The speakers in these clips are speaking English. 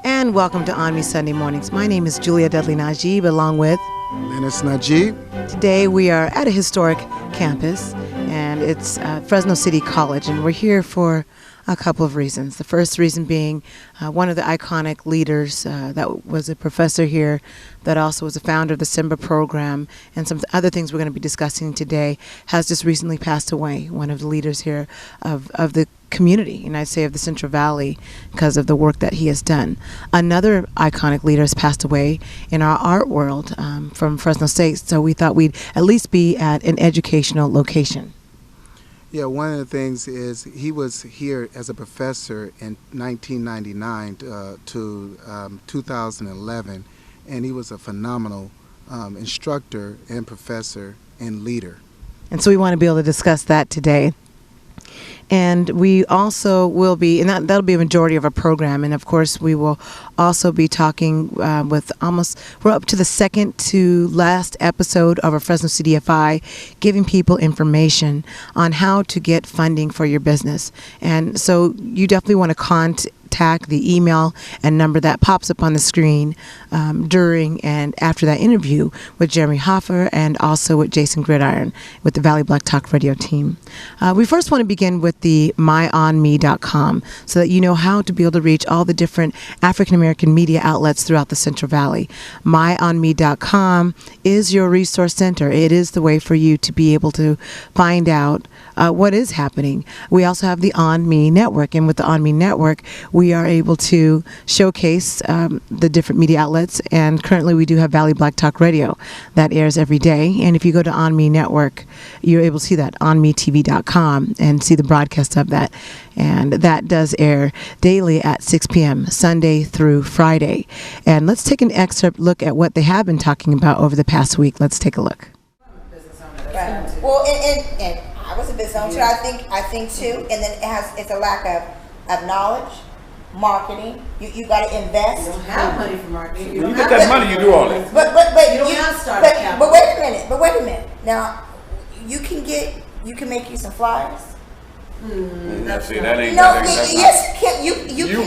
And welcome to ONME Sunday Mornings. My name is Julia Dudley Najib, along with Linus Najib. Today we are at a historic campus, and it's Fresno City College, and we're here for a couple of reasons. The first reason being one of the iconic leaders that was a professor here, that also was a founder of the SIMBA program, and some other things we're going to be discussing today, has just recently passed away. One of the leaders here of the community, and I'd say of the Central Valley, because of the work that he has done. Another iconic leader has passed away in our art world from Fresno State, so we thought we'd at least be at an educational location. Yeah, one of the things is he was here as a professor in 1999 to 2011, and he was a phenomenal instructor and professor and leader. And so we want to be able to discuss that today. And we also will be, and that'll be a majority of our program. And of course, we will also be talking we're up to the second to last episode of our Fresno CDFI, giving people information on how to get funding for your business. And so you definitely want to contact the email and number that pops up on the screen during and after that interview with Jeremy Hoffer and also with Jason Gridiron with the Valley Black Talk Radio team. We first want to begin with the myonme.com so that you know how to be able to reach all the different African American media outlets throughout the Central Valley. myonme.com is your resource center. It is the way for you to be able to find out what is happening. We also have the ONME Network, and with the ONME Network, we are able to showcase the different media outlets, and currently we do have Valley Black Talk Radio that airs every day. And if you go to ONME Network, you're able to see that on ONMETV.com and see the broadcast of that. And that does air daily at 6 p.m. Sunday through Friday. And let's take an excerpt look at what they have been talking about over the past week. Let's take a look. Right. Well, and I was a business owner too. I think too, and then it's a lack of knowledge, marketing. You got to invest. You don't have money for marketing. You get that money, you do all that. But you don't have startup capital. But wait a minute. Now, you can make you some flyers. See, that ain't. Yes, you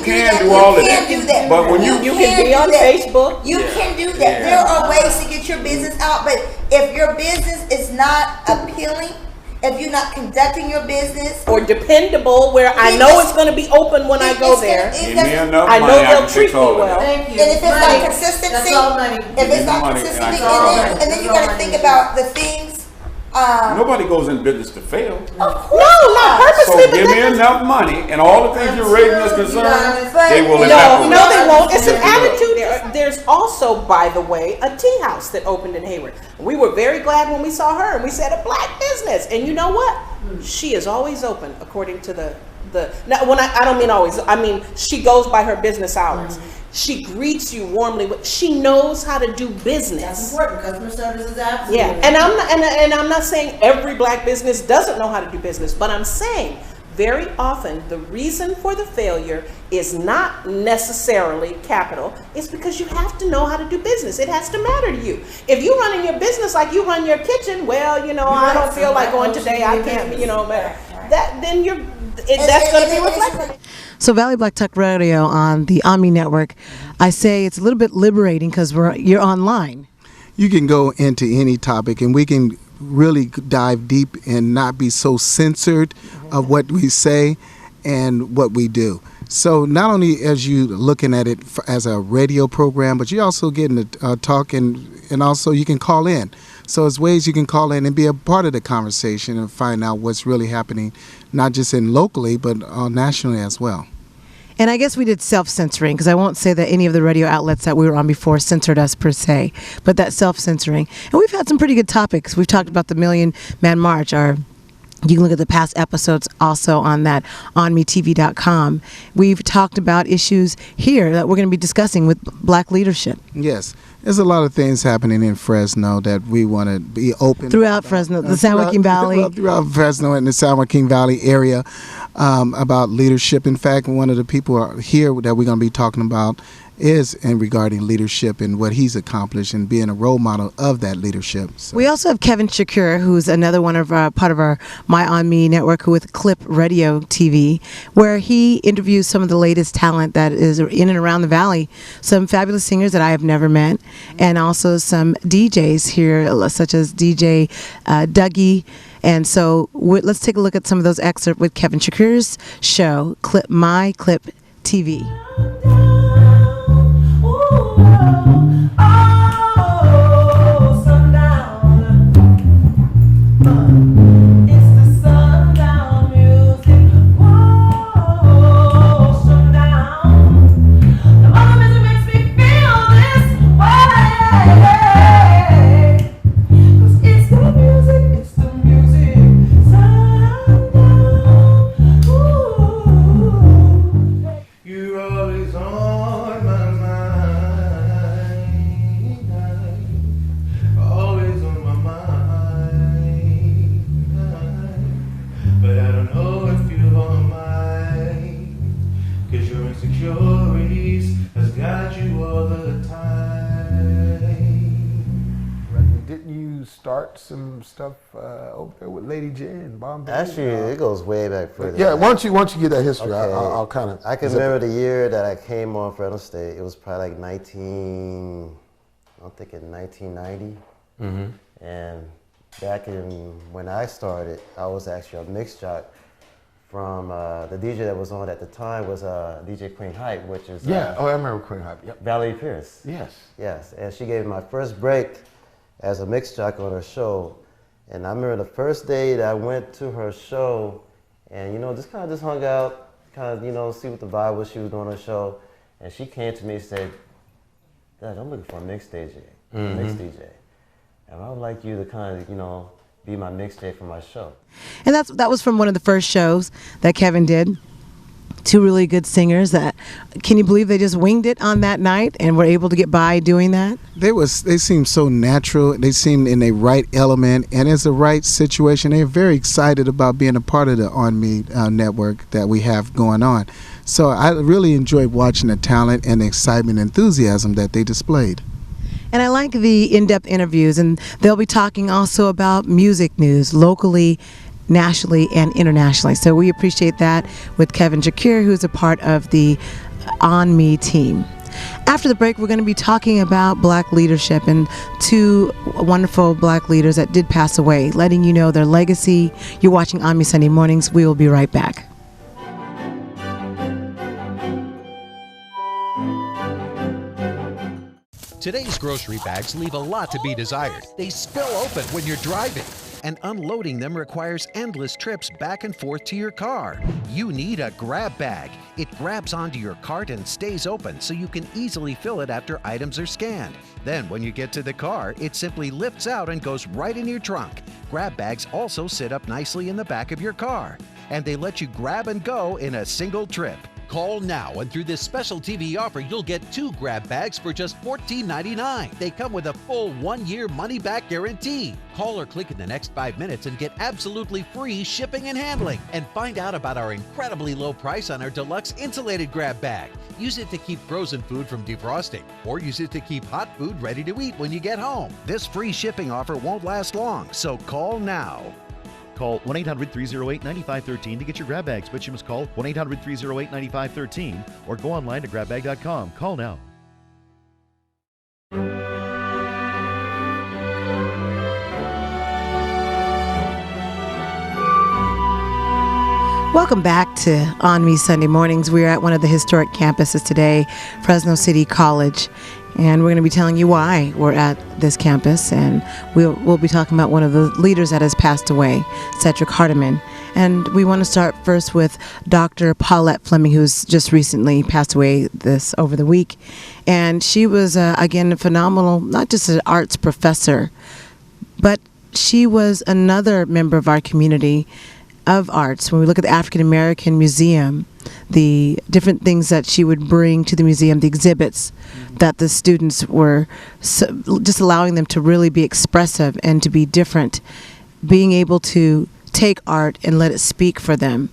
can do all of that. You can do that. But when you can be on Facebook. You can do that. There are ways to get your business out, but if your business is not appealing, if you're not conducting your business or dependable, where I know it's going to be open when I go there, I know they'll treat me well. Thank you. And if it's not consistency, and then you got to think about the things. Nobody goes in business to fail. Of course not purposely. So give me enough money, and all the things you're raising as concerns, they will evaporate. No, they won't. It's an attitude. There's also, by the way, a tea house that opened in Hayward. We were very glad when we saw her, and we said a black business. And you know what? She is always open, according to the. Now, when I don't mean always. I mean she goes by her business hours. She greets you warmly. She knows how to do business. That's important. Customer service is absolutely. Yeah, and I'm not saying every black business doesn't know how to do business, but I'm saying very often the reason for the failure is not necessarily capital. It's because you have to know how to do business. It has to matter to you. If you running your business like you run your kitchen, well, I don't feel like going today. I can't, that's going to be reflected. So Valley Black Talk Radio on the ONME Network, I say it's a little bit liberating because you're online. You can go into any topic, and we can really dive deep and not be so censored of what we say and what we do. So not only as you looking at it as a radio program, but you're also getting to talk, and also you can call in. So there's ways you can call in and be a part of the conversation and find out what's really happening, not just in locally, but nationally as well. And I guess we did self-censoring, because I won't say that any of the radio outlets that we were on before censored us per se, but that self-censoring. And we've had some pretty good topics. We've talked about the Million Man March, you can look at the past episodes also on that, ONMETV.com. We've talked about issues here that we're going to be discussing with black leadership. Yes. There's a lot of things happening in Fresno that we want to be open throughout Fresno, the San Joaquin Valley. Throughout Fresno and the San Joaquin Valley area about leadership. In fact, one of the people here that we're going to be talking about is in regarding leadership and what he's accomplished and being a role model of that leadership. So. We also have Kevin Shakur, who's another one of part of our My On Me network with Clip Radio TV, where he interviews some of the latest talent that is in and around the Valley. Some fabulous singers that I have never met, and also some DJs here, such as DJ Dougie. And so let's take a look at some of those excerpts with Kevin Shakur's show, My Clip TV. Start some stuff over there with Lady J and Bombay? Actually, it goes way back further. Yeah, why don't you give that history? Okay. I'll kind of. I can remember the year that I came on Fresno State. It was probably like 1990. Mm-hmm. And back when I started, I was actually a mix jock from the DJ that was on at the time was DJ Queen Hype, which is I remember Queen Hype. Yep. Valerie Pierce. Yes, and she gave me my first break as a mix jock on her show. And I remember the first day that I went to her show and, just kind of just hung out, see what the vibe was she was doing on her show. And she came to me and said, Dad, I'm looking for a mix DJ, mix DJ. And I would like you to kind of, be my mix DJ for my show. And that was from one of the first shows that Kevin did. Two really good singers that, can you believe they just winged it on that night and were able to get by doing that? They seemed so natural. They seemed in the right element and it's the right situation. They're very excited about being a part of the ONME network that we have going on. So I really enjoyed watching the talent and the excitement and enthusiasm that they displayed. And I like the in-depth interviews, and they'll be talking also about music news locally, nationally, and internationally. So we appreciate that with Kevin Shakur, who's a part of the ONME team. After the break, we're going to be talking about black leadership and two wonderful black leaders that did pass away, letting you know their legacy. You're watching ONME Sunday Mornings. We will be right back. Today's grocery bags leave a lot to be desired. They spill open when you're driving, and unloading them requires endless trips back and forth to your car. You need a grab bag. It grabs onto your cart and stays open so you can easily fill it after items are scanned. Then when you get to the car, it simply lifts out and goes right in your trunk. Grab bags also sit up nicely in the back of your car, and they let you grab and go in a single trip. Call now, and through this special TV offer, you'll get 2 grab bags for just $14.99. They come with a full 1-year money-back guarantee. Call or click in the next 5 minutes and get absolutely free shipping and handling. And find out about our incredibly low price on our deluxe insulated grab bag. Use it to keep frozen food from defrosting, or use it to keep hot food ready to eat when you get home. This free shipping offer won't last long, so call now. Call 1-800-308-9513 to get your grab bags, but you must call 1-800-308-9513 or go online to grabbag.com. Call now. Welcome back to ONME Sunday Mornings. We're at one of the historic campuses today, Fresno City College. And we're going to be telling you why we're at this campus, and we'll be talking about one of the leaders that has passed away, Cedric Hardamon. And we want to start first with Dr. Paulette Fleming, who's just recently passed away over the week. And she was, again, a phenomenal, not just an arts professor, but she was another member of our community of arts. When we look at the African American Museum, the different things that she would bring to the museum, the exhibits that the students were just allowing them to really be expressive and to be different, being able to take art and let it speak for them.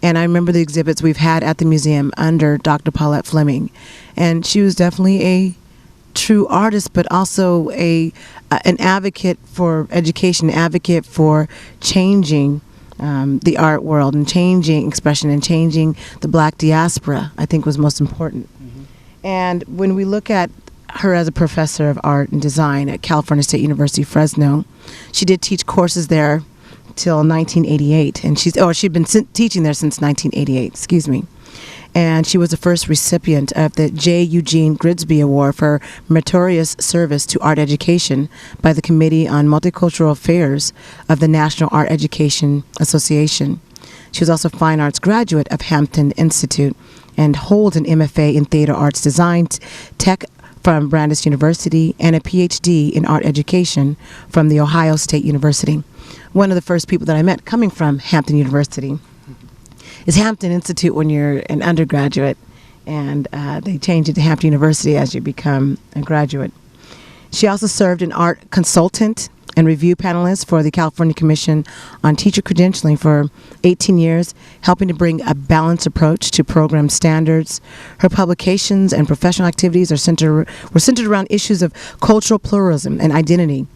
And I remember the exhibits we've had at the museum under Dr. Paulette Fleming. And she was definitely a true artist, but also an advocate for education, advocate for changing the art world and changing expression and changing the Black diaspora, I think was most important. And when we look at her as a professor of art and design at California State University, Fresno, she did teach courses there till 1988, and she'd been teaching there since 1988, excuse me. And she was the first recipient of the J. Eugene Grigsby Award for meritorious service to art education by the Committee on Multicultural Affairs of the National Art Education Association. She was also a fine arts graduate of Hampton Institute and holds an MFA in Theater Arts Design Tech from Brandeis University and a PhD in art education from the Ohio State University. One of the first people that I met coming from Hampton University is Hampton Institute when you're an undergraduate, and they change it to Hampton University as you become a graduate. She also served an art consultant and review panelist for the California Commission on Teacher Credentialing for 18 years, helping to bring a balanced approach to program standards. Her publications and professional activities were centered around issues of cultural pluralism and identity.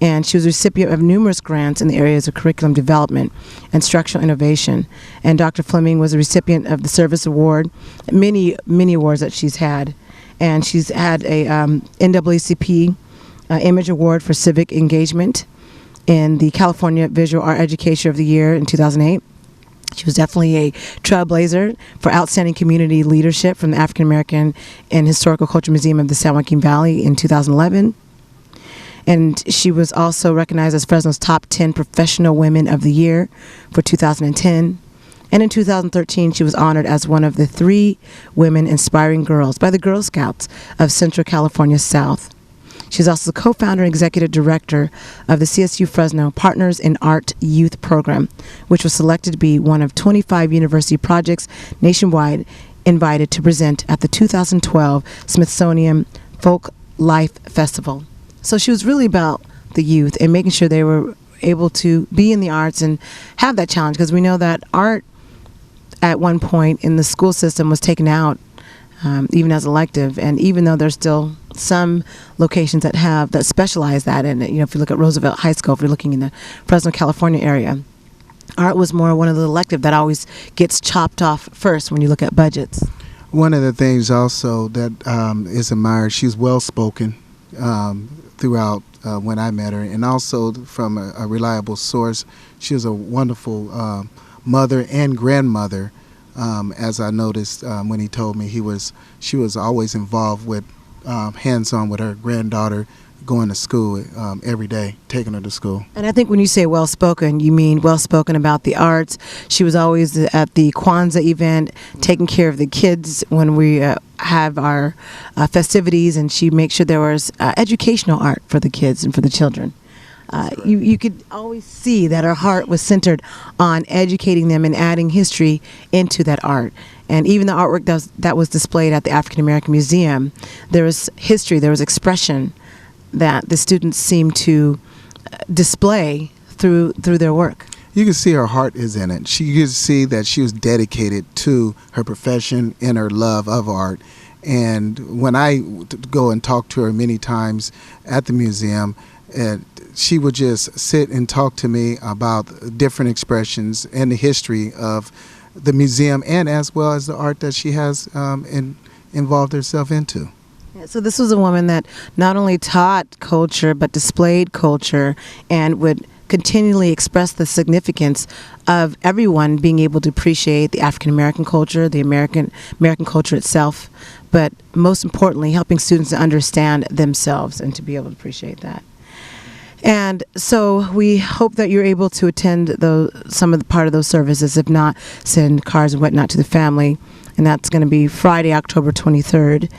And she was a recipient of numerous grants in the areas of curriculum development and structural innovation. And Dr. Fleming was a recipient of the Service Award, many awards that she's had. And she's had a NAACP Image Award for Civic Engagement in the California Visual Art Educator of the Year in 2008. She was definitely a trailblazer for outstanding community leadership from the African American and Historical Culture Museum of the San Joaquin Valley in 2011. And she was also recognized as Fresno's top 10 professional women of the year for 2010. And in 2013, she was honored as one of the 3 women inspiring girls by the Girl Scouts of Central California South. She's also the co-founder and executive director of the CSU Fresno Partners in Art Youth Program, which was selected to be one of 25 university projects nationwide invited to present at the 2012 Smithsonian Folk Life Festival. So she was really about the youth and making sure they were able to be in the arts and have that challenge, because we know that art at one point in the school system was taken out even as elective, and even though there's still some locations that specialize that in it, if you look at Roosevelt High School, if you're looking in the Fresno, California area, art was more one of the elective that always gets chopped off first when you look at budgets. One of the things also that is admired, she's well-spoken throughout when I met her, and also from a reliable source. She was a wonderful mother and grandmother, as I noticed when he told me she was always involved with hands-on with her granddaughter, going to school every day, taking her to school. And I think when you say well-spoken, you mean well-spoken about the arts. She was always at the Kwanzaa event, taking care of the kids when we have our festivities, and she makes sure there was educational art for the kids and for the children. You could always see that her heart was centered on educating them and adding history into that art. And even the artwork that was displayed at the African American Museum, there was history, there was expression that the students seemed to display through their work. You can see her heart is in it. You can see that she was dedicated to her profession and her love of art. And when I go and talk to her many times at the museum, she would just sit and talk to me about different expressions and the history of the museum, and as well as the art that she has involved herself into. So this was a woman that not only taught culture, but displayed culture and would continually express the significance of everyone being able to appreciate the African American culture, the American culture itself, but most importantly, helping students to understand themselves and to be able to appreciate that. And so we hope that you're able to attend some of the part of those services. If not, send cards and whatnot to the family. And that's going to be Friday, October 23rd,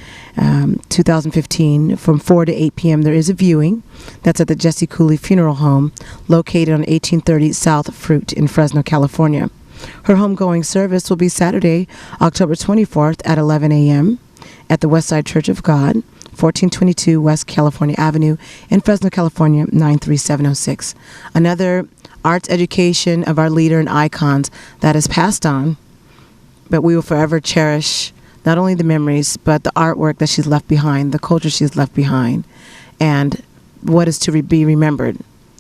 2015, from 4 to 8 p.m. There is a viewing. That's at the Jesse Cooley Funeral Home, located on 1830 South Fruit in Fresno, California. Her homegoing service will be Saturday, October 24th at 11 a.m. at the Westside Church of God, 1422 West California Avenue in Fresno, California, 93706. Another arts education of our leader and icons that is passed on but we will forever cherish not only the memories, but the artwork that she's left behind, the culture she's left behind, and what is to be remembered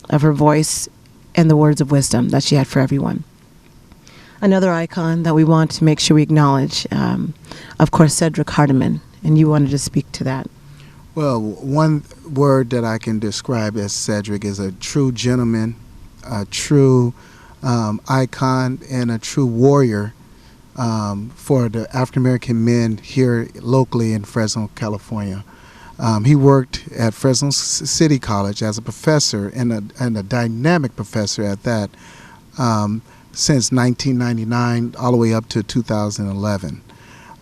of her voice and the words of wisdom that she had for everyone. Another icon that we want to make sure we acknowledge, of course, Cedric Hardamon, and you wanted to speak to that. Well, one word that I can describe as Cedric is a true gentleman, a true icon, and a true warrior for the African American men here locally in Fresno, California. He worked at Fresno City College as a professor, and a dynamic professor at that, since 1999 all the way up to 2011.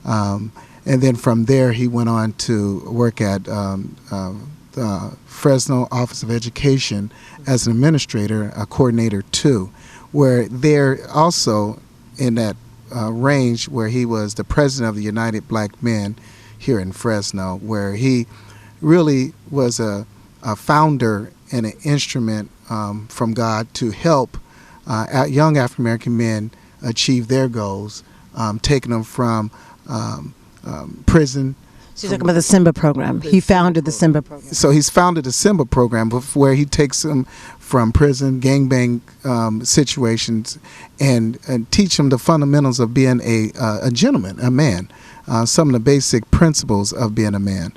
And then from there, he went on to work at the Fresno Office of Education as an administrator, a coordinator too, where they're also in that range where he was the president of the United Black Men here in Fresno, where he really was a founder and an instrument from God to help young African American men achieve their goals, taking them from prison. She's talking about the Simba program. He founded the Simba program. So he's founded the Simba program, where he takes them from prison, gangbang situations, and teach them the fundamentals of being a gentleman, a man, some of the basic principles of being a man.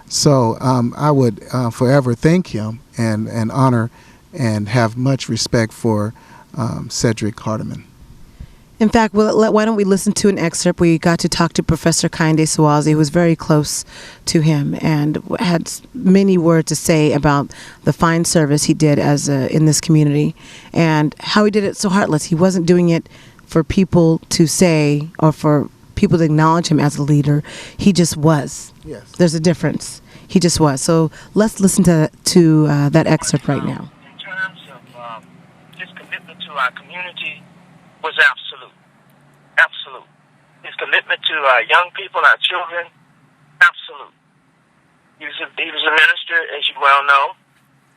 So I would forever thank him and honor and have much respect for Cedric Hardamon. In fact, why don't we listen to an excerpt? We got to talk to Professor Kehinde Suazi, who was very close to him and had many words to say about the fine service he did as in this community, and how he did it so heartless. He wasn't doing it for people to say or for people to acknowledge him as a leader. He just was. Yes. There's a difference. He just was. So let's listen to that excerpt right now. In terms of his commitment to our community was absolute. Absolute. His commitment to our young people, our children, absolute. He was a minister, as you well know,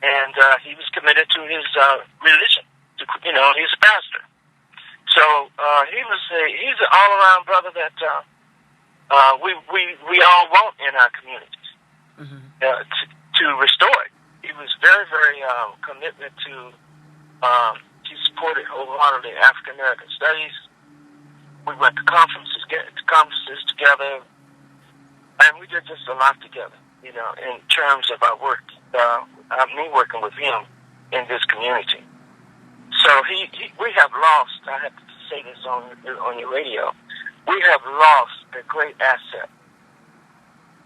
and he was committed to his religion. He's a pastor. So he's an all-around brother that we all want in our communities, to restore it. He was very, very committed to. He supported wholeheartedly African American studies. We went to conferences together, and we did just a lot together. In terms of our work, me working with him in this community. So we have lost. I have to say this on your radio. We have lost a great asset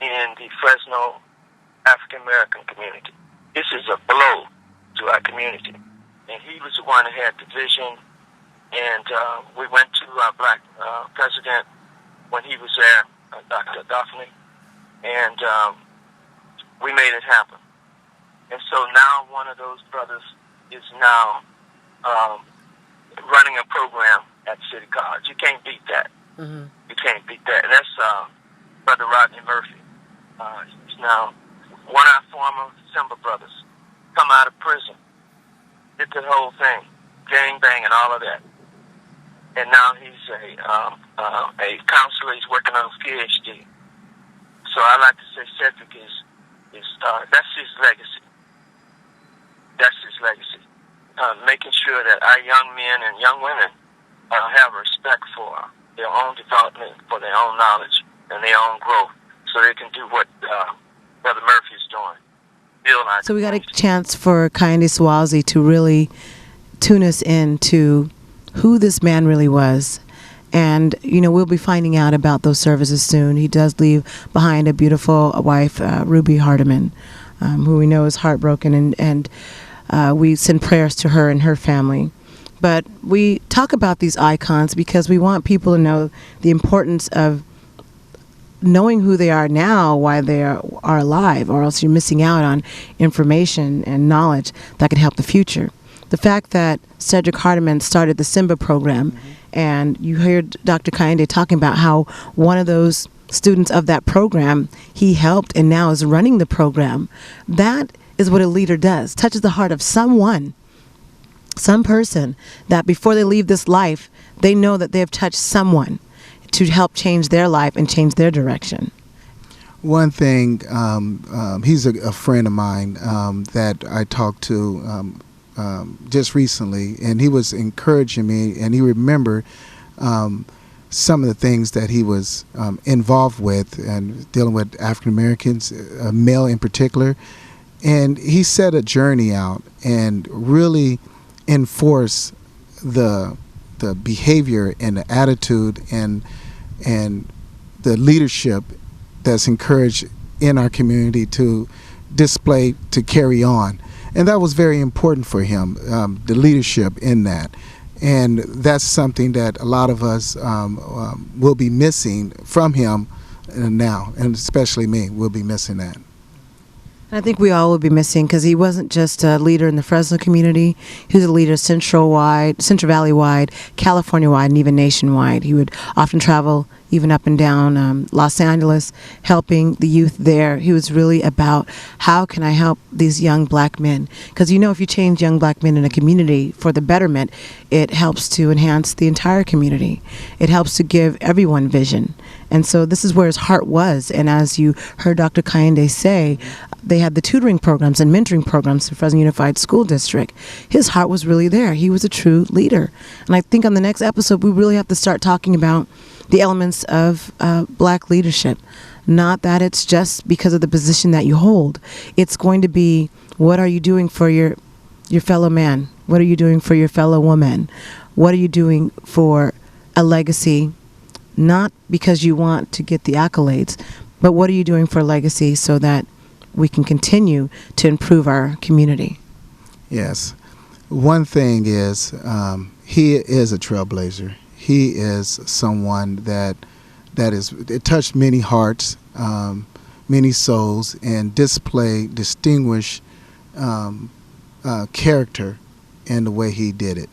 in the Fresno African American community. This is a blow to our community. And he was the one who had the vision, and we went to our black president when he was there, Dr. Daphne, and we made it happen. And so now one of those brothers is now running a program at City College. You can't beat that. Mm-hmm. You can't beat that. And that's Brother Rodney Murphy. He's now one of our former Simba brothers, come out of prison. Did the whole thing, gang bang and all of that, and now he's a counselor. He's working on his PhD. So I like to say Cedric is that's his legacy. That's his legacy. Making sure that our young men and young women have respect for their own development, for their own knowledge and their own growth, so they can do what Brother Murphy is doing. So we got a chance for Kehinde Suazi to really tune us in to who this man really was. And, we'll be finding out about those services soon. He does leave behind a beautiful wife, Ruby Hardamon, who we know is heartbroken, and we send prayers to her and her family. But we talk about these icons because we want people to know the importance of knowing who they are now, why they are alive, or else you're missing out on information and knowledge that can help the future. The fact that Cedric Hardamon started the Simba program, and you heard Dr. Kehinde talking about how one of those students of that program he helped and now is running the program. That is what a leader does. Touches the heart of someone, some person, that before they leave this life, they know that they have touched someone. to help change their life and change their direction? One thing, he's a friend of mine that I talked to just recently, and he was encouraging me, and he remembered some of the things that he was involved with and dealing with African Americans, male in particular. And he set a journey out and really enforced the behavior and the attitude and the leadership that's encouraged in our community to display, to carry on. And that was very important for him, the leadership in that. And that's something that a lot of us will be missing from him now, and especially me, will be missing that. I think we all will be missing, because he wasn't just a leader in the Fresno community. He was a leader Central Valley-wide, California-wide, and even nationwide. He would often travel even up and down Los Angeles, helping the youth there. He was really about, how can I help these young black men? Because if you change young black men in a community for the betterment, it helps to enhance the entire community. It helps to give everyone vision. And so this is where his heart was. And as you heard Dr. Kayinde say, they had the tutoring programs and mentoring programs for Fresno Unified School District. His heart was really there. He was a true leader. And I think on the next episode, we really have to start talking about the elements of black leadership. Not that it's just because of the position that you hold. It's going to be, what are you doing for your fellow man? What are you doing for your fellow woman? What are you doing for a legacy? Not because you want to get the accolades, but what are you doing for a legacy so that we can continue to improve our community? Yes. One thing is, he is a trailblazer. He is someone that it touched many hearts, many souls, and distinguished character in the way he did it.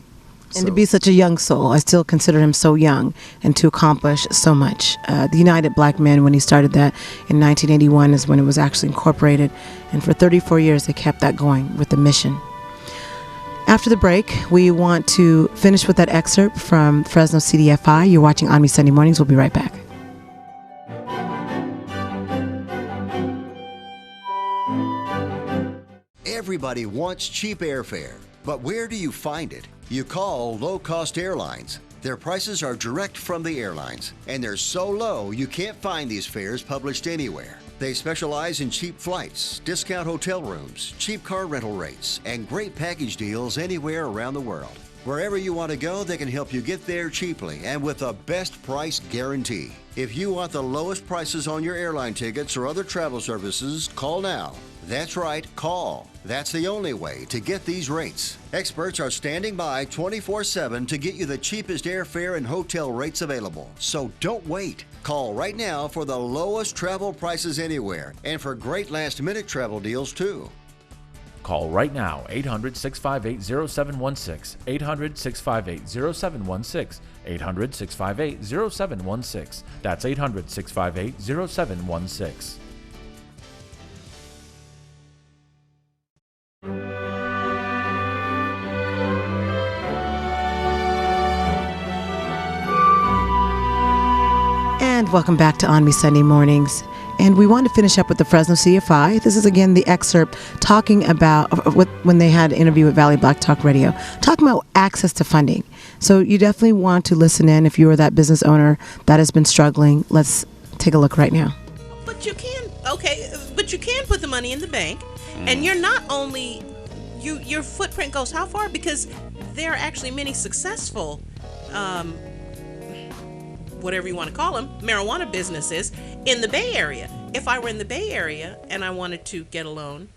And to be such a young soul, I still consider him so young, and to accomplish so much. The United Black Men, when he started that in 1981, is when it was actually incorporated. And for 34 years, they kept that going with the mission. After the break, we want to finish with that excerpt from Fresno CDFI. You're watching ONME Sunday Mornings. We'll be right back. Everybody wants cheap airfare, but where do you find it? You call low-cost airlines. Their prices are direct from the airlines, and they're so low you can't find these fares published anywhere. They specialize in cheap flights, discount hotel rooms, cheap car rental rates, and great package deals anywhere around the world. Wherever you want to go, they can help you get there cheaply and with a best price guarantee. If you want the lowest prices on your airline tickets or other travel services, call now. That's right, call. That's the only way to get these rates. Experts are standing by 24/7 to get you the cheapest airfare and hotel rates available. So don't wait. Call right now for the lowest travel prices anywhere and for great last-minute travel deals too. Call right now, 800-658-0716, 800-658-0716, 800-658-0716. That's 800-658-0716. And welcome back to ONME Sunday Mornings. And we want to finish up with the Fresno CFI. This is again the excerpt talking about when they had an interview with Valley Black Talk Radio, talking about access to funding. So you definitely want to listen in if you are that business owner that has been struggling. Let's take a look right now. But you can put the money in the bank, and you're not only your footprint goes how far, because there are actually many successful whatever you want to call them, marijuana businesses in the Bay Area. If I were in the Bay Area and I wanted to get a loan,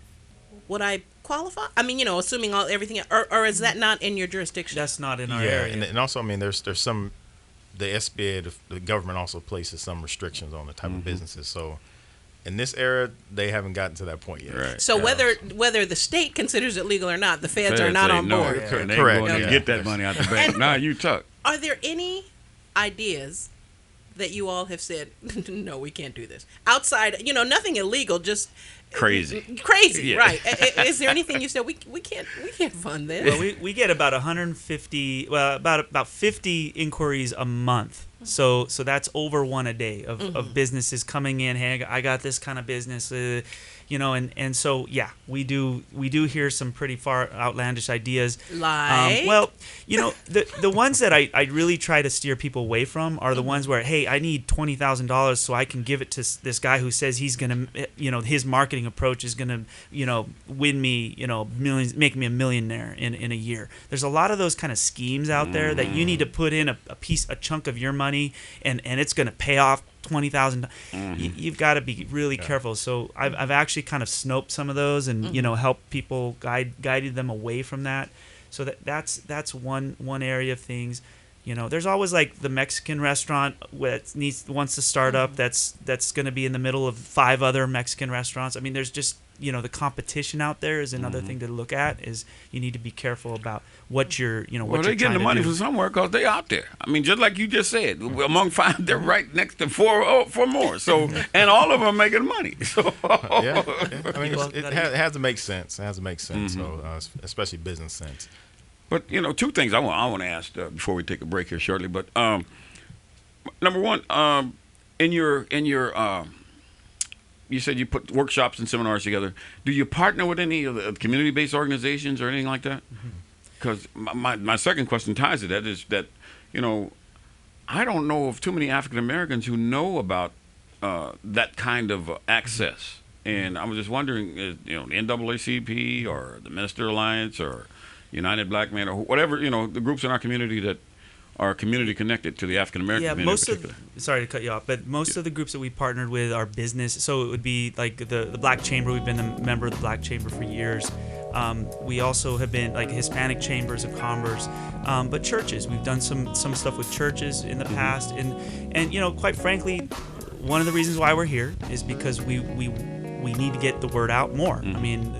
would I qualify? I mean, assuming everything, or is that not in your jurisdiction? That's not in our area. And also, I mean, there's some, the SBA, the government also places some restrictions on the type of businesses. So in this era, they haven't gotten to that point yet. Right. So whether the state considers it legal or not, the feds are not on board. No, correct. Going to get that money out the bank. Now you talk. Are there any ideas that you all have said, no, we can't do this? Outside, nothing illegal, just crazy, yeah. Right? Is there anything you said we can't fund this? Well, we get about 150, about 50 inquiries a month So that's over one a day of businesses coming in. Hey, I got this kind of business, and so yeah, we do hear some pretty far outlandish ideas. Like, the ones that I really try to steer people away from are the ones where, hey, I need $20,000 so I can give it to this guy who says he's gonna, his marketing approach is gonna, win me, millions, make me a millionaire in a year. There's a lot of those kind of schemes out there that you need to put in a chunk of your money, and it's going to pay off $20,000. You've got to be really careful. So I've actually kind of snoped some of those and helped people, guided them away from that. So that's one area of things. There's always like the Mexican restaurant that wants to start up. That's going to be in the middle of 5 other Mexican restaurants. I mean, there's just the competition out there is another thing to look at. Is you need to be careful about what you're Well, they're getting the money from somewhere because they out there. I mean, just like you just said, among 5, they're right next to 4 more. So, and all of them are making money. So, yeah. I mean, it has to make sense. It has to make sense. So, especially business sense. But 2 things I want to ask before we take a break here shortly. But number one, in your you said you put workshops and seminars together. Do you partner with any of the community-based organizations or anything like that? Because my second question ties to that is that, I don't know of too many African Americans who know about that kind of access. And I was just wondering, the NAACP or the Minister Alliance or United Black Men or whatever, the groups in our community that are community connected to the African American community in particular. Sorry to cut you off, but most of the groups that we partnered with are business. So it would be like the Black Chamber. We've been a member of the Black Chamber for years. We also have been like Hispanic Chambers of Commerce, but churches. We've done some stuff with churches in the past, and quite frankly, one of the reasons why we're here is because we need to get the word out more. I mean.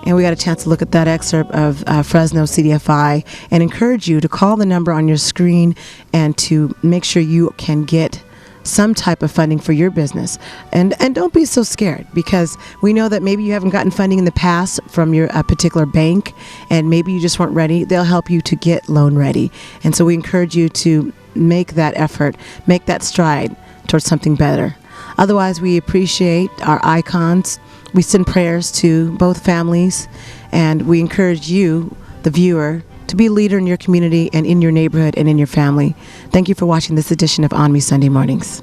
And we got a chance to look at that excerpt of Fresno CDFI and encourage you to call the number on your screen and to make sure you can get some type of funding for your business. And don't be so scared, because we know that maybe you haven't gotten funding in the past from your particular bank, and maybe you just weren't ready. They'll help you to get loan ready. And so we encourage you to make that effort, make that stride towards something better. Otherwise, we appreciate our icons. We send prayers to both families, and we encourage you, the viewer, to be a leader in your community and in your neighborhood and in your family. Thank you for watching this edition of ONME Sunday Mornings.